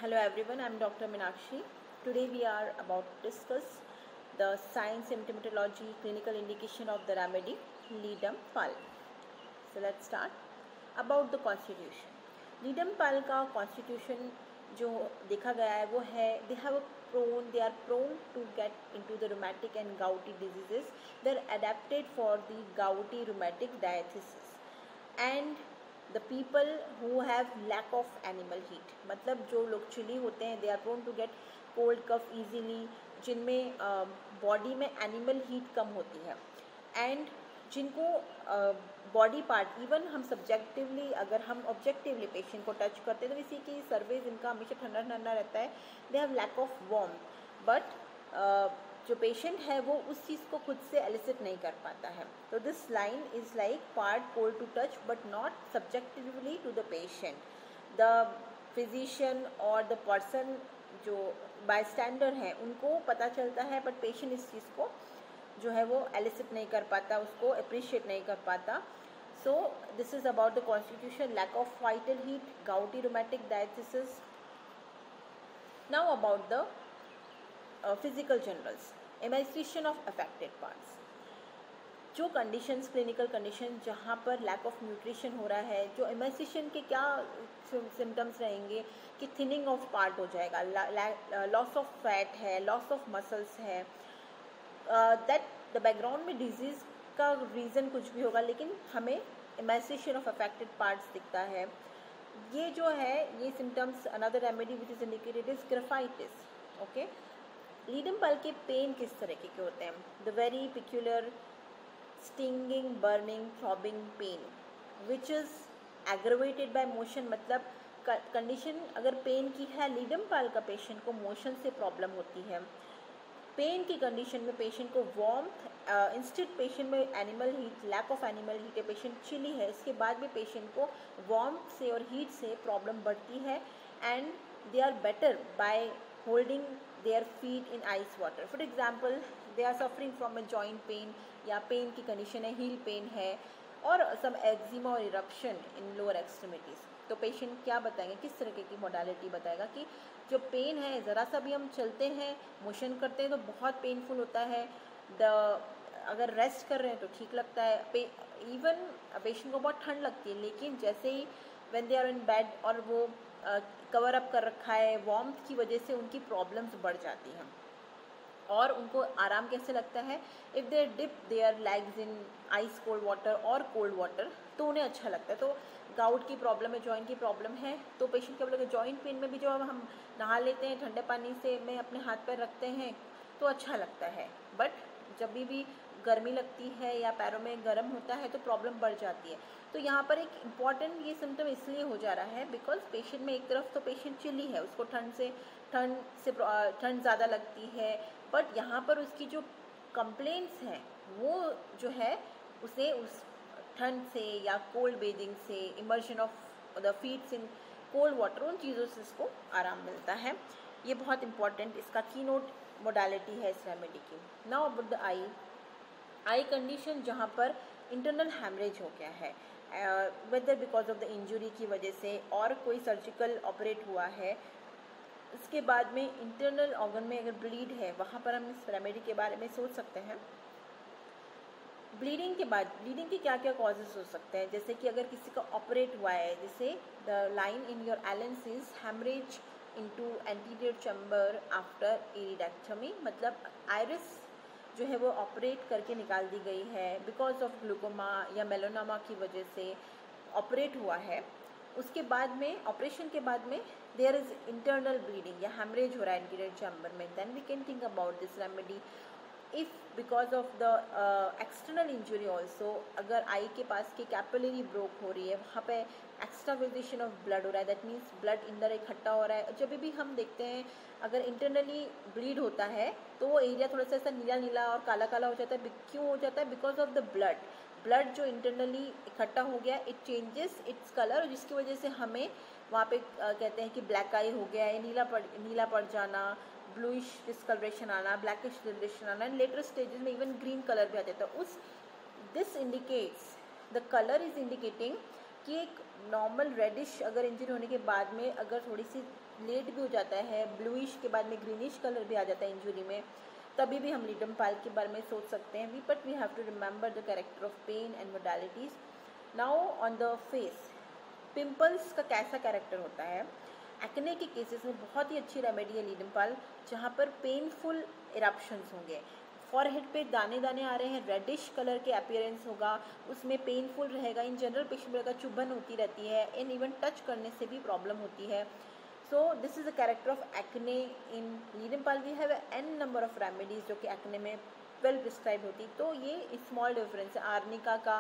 Hello everyone, I am Dr. Meenakshi. Today we are about to discuss the sign, symptomatology, clinical indication of the remedy Wiedemann-Pal. So let's start. About the constitution. Wiedemann-Pal का constitution जो देखा गया है वो है they are prone to get into the rheumatic and gouty diseases. They are adapted for the gouty rheumatic diathesis and the people who have lack of animal heat, मतलब जो लोग चिली होते हैं they are prone to get cold cough easily, जिनमें body में animal heat कम होती है एंड जिनको बॉडी पार्ट इवन हम सब्जेक्टिवली अगर हम ऑब्जेक्टिवली पेशेंट को टच करते हैं तो इसी की सर्वेज इनका हमेशा ठंडा ठंडा रहता है. They have lack of warm but जो पेशेंट है वो उस चीज़ को खुद से एलिसिट नहीं कर पाता है. तो this line is like part cold to touch but not subjectively to the patient. The physician और द पर्सन जो बाय स्टैंडर्ड है उनको पता चलता है बट पेशेंट इस चीज़ को जो है वो एलिसिट नहीं कर पाता, उसको अप्रिशिएट नहीं कर पाता. So this is about the constitution, lack of vital heat, gouty rheumatic diathesis. Now about the physical generals, emaciation of affected parts. जो कंडीशंस, क्लिनिकल कंडीशन जहाँ पर लैक ऑफ न्यूट्रिशन हो रहा है, जो एमाइस्ट्रेशन के क्या सिम्टम्स रहेंगे कि थिनिंग ऑफ पार्ट हो जाएगा, लॉस ऑफ फैट है, लॉस ऑफ मसल्स है. दैट द बैकग्राउंड में डिजीज़ का रीज़न कुछ भी होगा लेकिन हमें एमाइस्ट्रेशन ऑफ अफेक्टेड पार्ट्स दिखता है. ये जो है ये symptoms, another remedy which is indicated is graphites. Okay, ledum pal के पेन किस तरीके के होते हैं? The very peculiar stinging, burning, throbbing pain which is aggravated by motion. मतलब कंडीशन अगर पेन की है, लीडेमपल का पेशेंट को मोशन से प्रॉब्लम होती है. पेन की कंडीशन में पेशेंट को वार्मथ, इंस्टेड पेशेंट में animal heat, lack of animal heat है, पेशेंट चिली है, इसके बाद भी पेशेंट को वार्मथ से और हीट से प्रॉब्लम बढ़ती है and they are better by holding their feet in ice water. For example, they are suffering from a joint pain या पेन की कंडीशन है, हील पेन है और some eczema और eruption in lower extremities. तो patient क्या बताएंगे, किस तरीके की मोडालिटी बताएगा कि जो पेन है ज़रा सा भी हम चलते हैं, मोशन करते हैं तो बहुत पेनफुल होता है. अगर रेस्ट कर रहे हैं तो ठीक लगता है. इवन पेशेंट को बहुत ठंड लगती है लेकिन जैसे ही when they are in bed और वो कवर अप कर रखा है, वार्मथ की वजह से उनकी प्रॉब्लम्स बढ़ जाती हैं और उनको आराम कैसे लगता है, if they dip their legs in ice cold water और कोल्ड वाटर तो उन्हें अच्छा लगता है. तो गाउट की प्रॉब्लम है, जॉइंट की प्रॉब्लम है तो पेशेंट क्या बोलेगा, जॉइंट पेन में भी जब हम नहा लेते हैं ठंडे पानी से में अपने हाथ पैर रखते हैं तो अच्छा लगता है, बट जब भी गर्मी लगती है या पैरों में गर्म होता है तो प्रॉब्लम बढ़ जाती है. तो यहाँ पर एक इम्पॉर्टेंट ये सिम्टम इसलिए हो जा रहा है बिकॉज पेशेंट में एक तरफ तो पेशेंट चिली है, उसको ठंड ज़्यादा लगती है, बट यहाँ पर उसकी जो कंप्लेंट्स हैं वो जो है उसे उस ठंड से या कोल्ड बेदिंग से, immersion of the feets in cold water, उन चीज़ों से इसको आराम मिलता है. ये बहुत इंपॉर्टेंट इसका की नोट मोडालिटी है इस रेमेडी की. Now about the eye condition जहाँ पर इंटरनल हैमरेज हो गया है, whether because of the injury की वजह से और कोई सर्जिकल ऑपरेट हुआ है, इसके बाद में इंटरनल ऑर्गन में अगर ब्लीड है वहाँ पर हम इस रेमेडी के बारे में सोच सकते हैं. ब्लीडिंग के बाद, ब्लीडिंग के क्या क्या कॉजेज़ हो सकते हैं, जैसे कि अगर किसी का ऑपरेट हुआ है, जैसे the line in your lens is haemorrhage into anterior chamber after iridectomy. मतलब आयरिस जो है वो ऑपरेट करके निकाल दी गई है बिकॉज ऑफ ग्लूकोमा या मेलोनामा की वजह से ऑपरेट हुआ है. उसके बाद में, ऑपरेशन के बाद में देयर इज़ इंटरनल ब्लीडिंग या हैमरेज हो रहा है एंटीरियर चैम्बर में, then we can think about this remedy. If because of the external injury also, अगर आई के पास की कैपिलरी ब्रोक हो रही है, वहाँ पे एक्स्ट्रावेजेशन ऑफ ब्लड हो रहा है, दैट मीन्स ब्लड अंदर इकट्ठा हो रहा है. जब भी हम देखते हैं अगर इंटरनली ब्लीड होता है तो वो एरिया थोड़ा सा ऐसा नीला नीला और काला काला हो जाता है. क्यों हो जाता है? बिकॉज ऑफ द ब्लड जो इंटरनली इकट्ठा हो गया, इट चेंजेस इट्स कलर, जिसकी वजह से हमें वहाँ पे कहते हैं कि ब्लैक आई हो गया है, नीला पड़ जाना, ब्लूइश डिस्कलरेशन आना, ब्लैकिश डिस्कलरेशन आना, एंड लेटर स्टेजेस में इवन ग्रीन कलर भी आ जाता है. This indicates, the colour is indicating कि एक नॉर्मल रेडिश अगर इंजरी होने के बाद में अगर थोड़ी सी लेट भी हो जाता है, ब्लूइश के बाद में ग्रीनिश कलर भी आ जाता है इंजुरी में, तभी भी हम लीडम पाल के बारे में सोच सकते हैं। But we have to remember the character of pain and modalities. Now on the face, pimples का कैसा कैरेक्टर होता है? एक्ने के केसेस में बहुत ही अच्छी रेमेडी है लीडम पाल, जहाँ पर पेनफुल इरप्शंस होंगे, फॉरहेड पे दाने दाने आ रहे हैं, रेडिश कलर के अपीयरेंस होगा, उसमें पेनफुल रहेगा। इन जनरल पेशेंट का चुभन होती रहती है, इन इवन टच करने से भी प्रॉब्लम होती है। So this is the character of acne in ledum pal. We have an number of remedies जो कि एक्ने में वेल प्रिस्क्राइब होती। तो ये स्मॉल डिफरेंस है। आर्निका का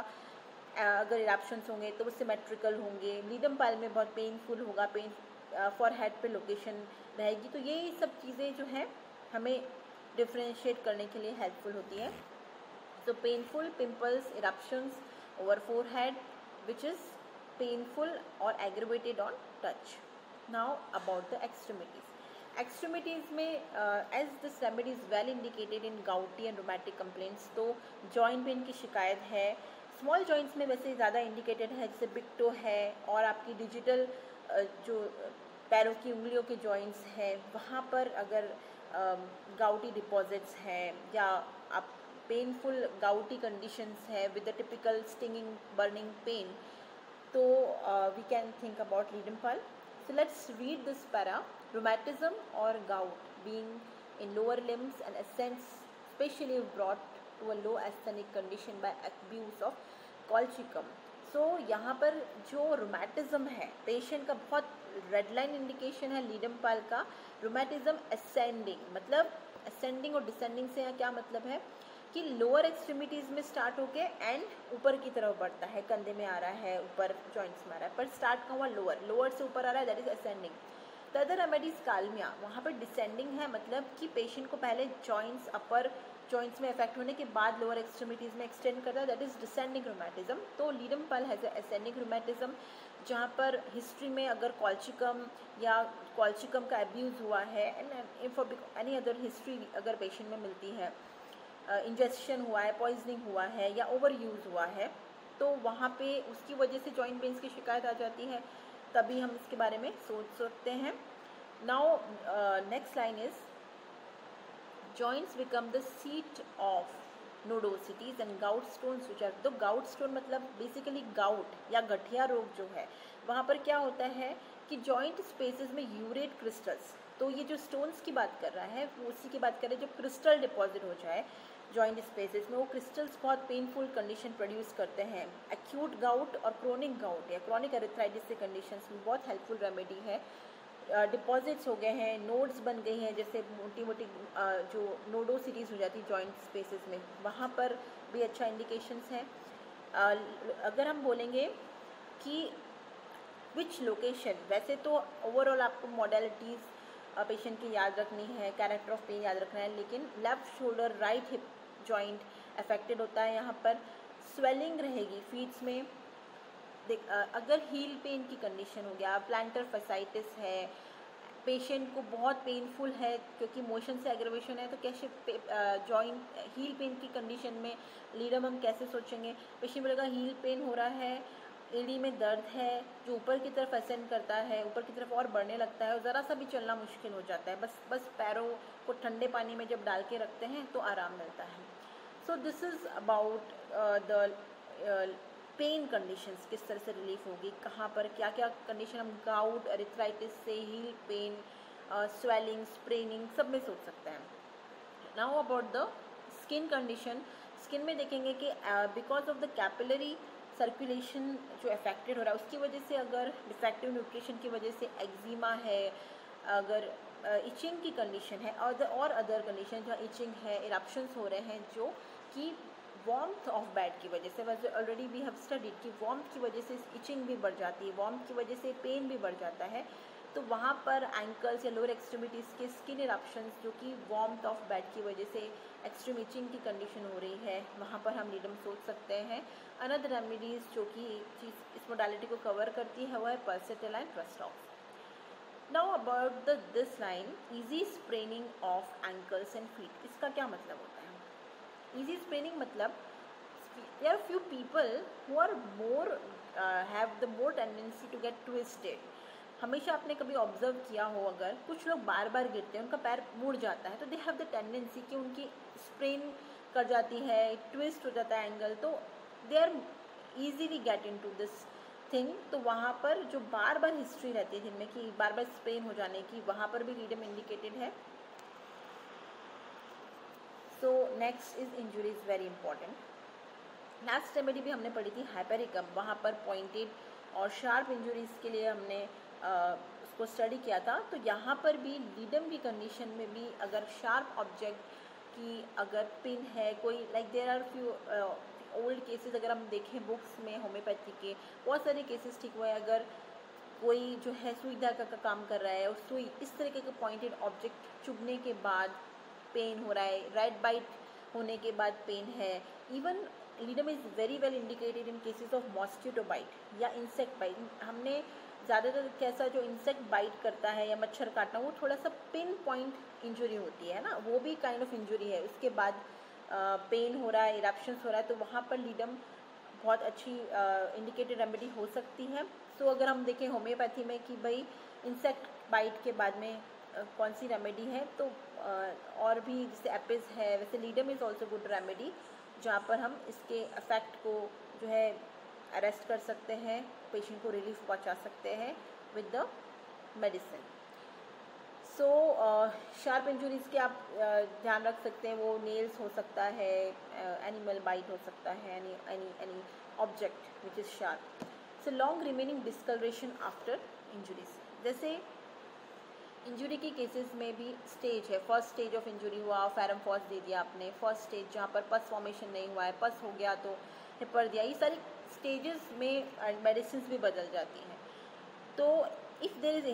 अगर इरप्शंस होंगे तो वो सिमेट्रिकल होंगे, लीडम पाल में बहुत पेनफुल होगा, पेन फॉर हेड पे लोकेशन रहेगी। तो ये सब चीज़ें जो हैं हमें डिफ्रेंशिएट करने के लिए हेल्पफुल होती है। So painful pimples, eruptions over forehead which is painful और aggravated on touch. Now about the extremities. Extremities में as this remedy is well indicated in gouty and rheumatic complaints, तो जॉइंट पेन की शिकायत है। Small joints में वैसे ज़्यादा indicated है, जैसे बिग टो है और आपकी डिजिटल जो पैरों की उंगलियों के जॉइंट्स हैं, वहाँ पर अगर गाउटी डिपॉजिट्स हैं या आप पेनफुल गाउटी कंडीशंस है with the typical stinging burning pain, तो we can think about ledum pal. So let's read this para. Rheumatism or gout being in lower limbs and ascents especially brought to a low asthenic condition by abuse of colchicum. So यहाँ पर जो रोमैटिज्म है patient का बहुत red line indication है ledum पाल का. रोमैटिज्म ascending, मतलब ascending और डिसेंडिंग से यहाँ क्या मतलब है कि लोअर एक्सट्रीमिटीज़ में स्टार्ट होके एंड ऊपर की तरफ बढ़ता है, कंधे में आ रहा है, ऊपर जॉइंट्स में आ रहा है, पर स्टार्ट का हुआ लोअर से ऊपर आ रहा है, that is ascending. The other remedies kalmia, वहाँ पर डिसेंडिंग है, मतलब कि पेशेंट को पहले जॉइंट्स अपर जॉइंट्स में इफेक्ट होने के बाद लोअर एक्सट्रीमिटीज़ में एक्सटेंड करता है, दैट इज डिसेंडिंग रोमैटिज्म. तो ledum pal has ascending rheumatism, जहाँ पर हिस्ट्री में अगर कॉल्चिकम या कॉल्चिकम का अब्यूज़ हुआ है and for any other history अगर पेशेंट में मिलती है, इंजेक्शन हुआ है, पॉइजनिंग हुआ है या ओवर यूज़ हुआ है, तो वहाँ पे उसकी वजह से जॉइंट पेन्स की शिकायत आ जाती है, तभी हम इसके बारे में सोच सकते हैं. Now next line is joints become the seat of nodosities and gout stones which are. तो गाउट स्टोन मतलब बेसिकली गाउट या गठिया रोग जो है, वहाँ पर क्या होता है कि जॉइंट स्पेसेस में यूरेट क्रिस्टल्स, तो ये जो स्टोन्स की बात कर रहा है वो उसी की बात कर रहे हैं जो क्रिस्टल डिपॉजिट हो जाए जॉइंट स्पेसेस में. वो क्रिस्टल्स बहुत पेनफुल कंडीशन प्रोड्यूस करते हैं. एक्यूट गाउट और क्रोनिक गाउट या क्रोनिक एरिथ्राइटिस से कंडीशंस में बहुत हेल्पफुल रेमेडी है. डिपॉजिट्स हो गए हैं, नोड्स बन गई हैं, जैसे मोटी मोटी जो नोडोसिटीज़ हो जाती है जॉइंट स्पेसेस में, वहाँ पर भी अच्छा इंडिकेशंस हैं. अगर हम बोलेंगे कि विच लोकेशन, वैसे तो ओवरऑल आपको मॉडलिटीज़ पेशेंट की याद रखनी है, कैरेक्टर ऑफ पेन याद रखना है, लेकिन left shoulder right hip joint affected होता है. यहाँ पर स्वेलिंग रहेगी फीट्स में. अगर हील पेन की कंडीशन हो गया, प्लांटर फसाइटिस है, पेशेंट को बहुत पेनफुल है क्योंकि मोशन से एग्रेवेशन है, तो कैसे जॉइंट हील पेन की कंडीशन में लीडम हम कैसे सोचेंगे. पेशेंट बोलेगा हील पेन हो रहा है, एड़ी में दर्द है जो ऊपर की तरफ असेंड करता है, ऊपर की तरफ और बढ़ने लगता है और ज़रा सा भी चलना मुश्किल हो जाता है. बस पैरों को ठंडे पानी में जब डाल के रखते हैं तो आराम मिलता है. So this is about the pain conditions, किस तरह से रिलीफ होगी, कहाँ पर क्या क्या कंडीशन हम गाउट, एरिथ्राइटिस से हील पेन, स्वेलिंग, स्प्रेनिंग सब में सोच सकते हैं. Now about the skin condition. Skin में देखेंगे कि because of the capillary circulation जो अफेक्टेड हो रहा है उसकी वजह से, अगर डिफेक्टिव न्यूट्रिशन की वजह से एक्जिमा है, अगर इचिंग की कंडीशन है और अदर कंडीशन जहाँ इचिंग है, इरप्शंस हो रहे हैं जो कि वार्मथ ऑफ बेड की वजह से, वैसे ऑलरेडी वी हैव स्टडीड कि वार्मथ की वजह से इचिंग भी बढ़ जाती है, वार्मथ की वजह से पेन भी बढ़ जाता है. तो वहाँ पर एंकल्स या लोअर एक्सट्रीमिटीज़ के स्किन इरप्शंस जो कि वार्मथ ऑफ बेड की वजह से एक्सट्रीम इचिंग की कंडीशन हो रही है, वहाँ पर हम लीडम सोच सकते हैं. अनदर रेमेडीज़ जो कि चीज़ इस मोडालिटी को कवर करती है वो है pulsatilla and rhus tox. Now about this line easy spraining of ankles and feet. इसका क्या मतलब होता है? ईजी स्प्रेनिंग मतलब there are few people who are more have the more tendency to get twisted. हमेशा आपने कभी ऑब्जर्व किया हो, अगर कुछ लोग बार बार गिरते हैं, उनका पैर मुड़ जाता है, तो दे हैव द टेंडेंसी कि उनकी स्प्रेन कर जाती है, ट्विस्ट हो जाता है एंगल, तो they are easily get into this thing. तो वहाँ पर जो बार बार हिस्ट्री रहती है जिनमें कि बार बार स्प्रेन हो जाने की, वहाँ पर भी लीडम इंडिकेटेड है। So next is injury is very important. Last remedy भी हमने पढ़ी थी हाइपेरिकम, वहाँ पर पॉइंटेड और शार्प इंजुरीज़ के लिए हमने उसको स्टडी किया था। तो यहाँ पर भी लीडम की कंडीशन में भी अगर शार्प ऑब्जेक्ट की अगर पिन है, कोई like there are few old cases, अगर हम देखें बुक्स में होम्योपैथी के बहुत सारे केसेस ठीक हुए हैं। अगर कोई जो है सुई धागा का काम कर रहा है और सुई इस तरीके का पॉइंटेड ऑब्जेक्ट चुभने के बाद पेन हो रहा है, रेड बाइट होने के बाद पेन है, even ledum is very well indicated in cases of mosquito bite या इंसेक्ट बाइट। हमने ज़्यादातर कैसा जो इंसेक्ट बाइट करता है या मच्छर काटना, वो थोड़ा सा पिन पॉइंट इंजुरी होती है ना, वो भी काइंड ऑफ इंजुरी है। उसके बाद पेन हो रहा है, इरप्शंस हो रहा है, तो वहाँ पर लीडम बहुत अच्छी इंडिकेटेड रेमेडी हो सकती है। तो अगर हम देखें होम्योपैथी में कि भाई इंसेक्ट बाइट के बाद में कौन सी रेमेडी है, तो और भी जैसे एपिस है, वैसे ledum is also good remedy, जहाँ पर हम इसके इफ़ेक्ट को जो है अरेस्ट कर सकते हैं, पेशेंट को रिलीफ पहुँचा सकते हैं with the medicine. So sharp injuries के आप ध्यान रख सकते हैं, वो नेल्स हो सकता है, एनिमल बाइट हो सकता है, any object which is sharp. So long remaining discolouration after injuries, जैसे इंजुरी के केसेस में भी स्टेज है। फर्स्ट स्टेज ऑफ इंजुरी हुआ, फेरम फॉस दे दिया आपने, फर्स्ट स्टेज जहाँ पर पस फॉर्मेशन नहीं हुआ है, पस हो गया तो हिपर दिया, ये सारी स्टेजेस में मेडिसिन भी बदल जाती हैं। तो इफ़ देयर इज़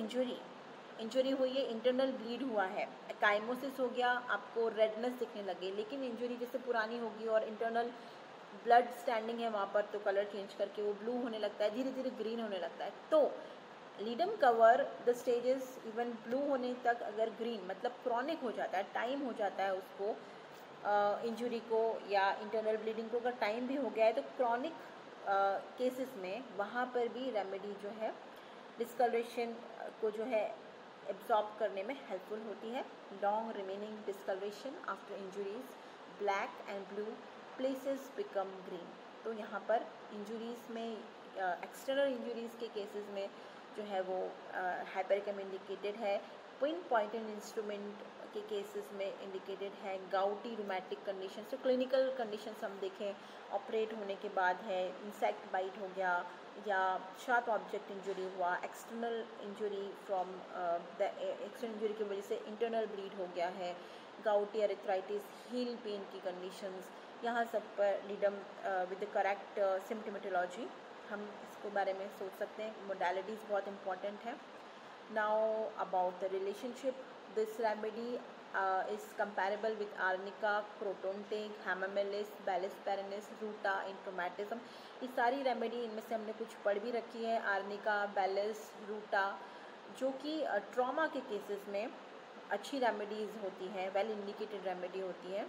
इंजुरी हुई है, इंटरनल ब्लीड हुआ है, काइमोसिस हो गया, आपको रेडनेस दिखने लगे, लेकिन इंजुरी जैसे पुरानी होगी और इंटरनल ब्लड स्टैंडिंग है वहाँ पर, तो कलर चेंज करके वो ब्लू होने लगता है, धीरे धीरे ग्रीन होने लगता है। तो ledum cover the stages even blue होने तक, अगर ग्रीन मतलब क्रॉनिक हो जाता है, टाइम हो जाता है उसको इंजुरी को या इंटरनल ब्लीडिंग को, अगर टाइम भी हो गया है, तो क्रॉनिक केसेस में वहाँ पर भी रेमेडी जो है डिस्कलरेशन को जो है एब्जॉर्ब करने में हेल्पफुल होती है। Long remaining discolouration after injuries, black and blue places become green. तो यहाँ पर इंजुरीज़ में एक्सटर्नल इंजुरीज़ के केसेस में जो है वो हाइपेरिकम इंडिकेटेड है। पिन पॉइंटेड इंस्ट्रूमेंट के केसेस में इंडिकेटेड है। गाउटी रूमेटिक कंडीशन, तो क्लिनिकल कंडीशंस हम देखें, ऑपरेट होने के बाद है, इंसेक्ट बाइट हो गया या शार्प ऑब्जेक्ट इंजुरी हुआ, external injury from the external injury की वजह से इंटरनल ब्लीड हो गया है, गाउटी अरिथ्राइटिस, हील पेन की कंडीशंस, यहाँ सब पर लीडम विद द करेक्ट सिम्पटोमेटोलॉजी हम इसके बारे में सोच सकते हैं। मोडालिटीज़ बहुत इंपॉर्टेंट है। Now about the relationship, this remedy is comparable with arnica, crotontech, hamamelis, bellis perennis, ruta in traumatism. ये सारी रेमेडी इनमें से हमने कुछ पढ़ भी रखी है, आर्निका, बैलिस, रूटा, जो कि ट्रॉमा के केसेस में अच्छी रेमेडीज़ होती हैं, वेल इंडिकेटेड रेमेडी होती है।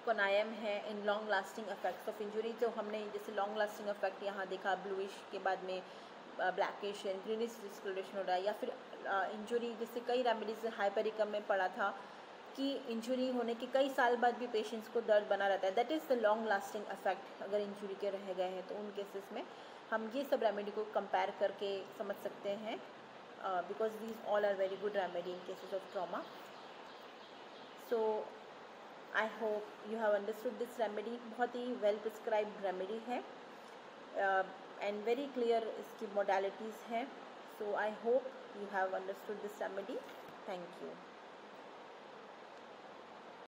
कोनायम है in long lasting effects of injury, तो हमने जैसे लॉन्ग लास्टिंग इफेक्ट यहाँ देखा, ब्लूइश के बाद में ब्लैकिश एंड ग्रीनिश डिस्कलरेशन हो रहा है, या फिर इंजुरी जैसे कई रेमेडीज हाइपेरिकम में पढ़ा था कि इंजुरी होने के कई साल बाद भी पेशेंट्स को दर्द बना रहता है, that is the long lasting effect. अगर इंजुरी के रह गए हैं तो उन केसेस में हम ये सब रेमेडी को कंपेयर करके समझ सकते हैं, because these all are very good remedy in cases of trauma. So I hope you have understood this remedy, बहुत ही well prescribed remedy है and very clear इसकी modalities हैं. So I hope you have understood this remedy. Thank you.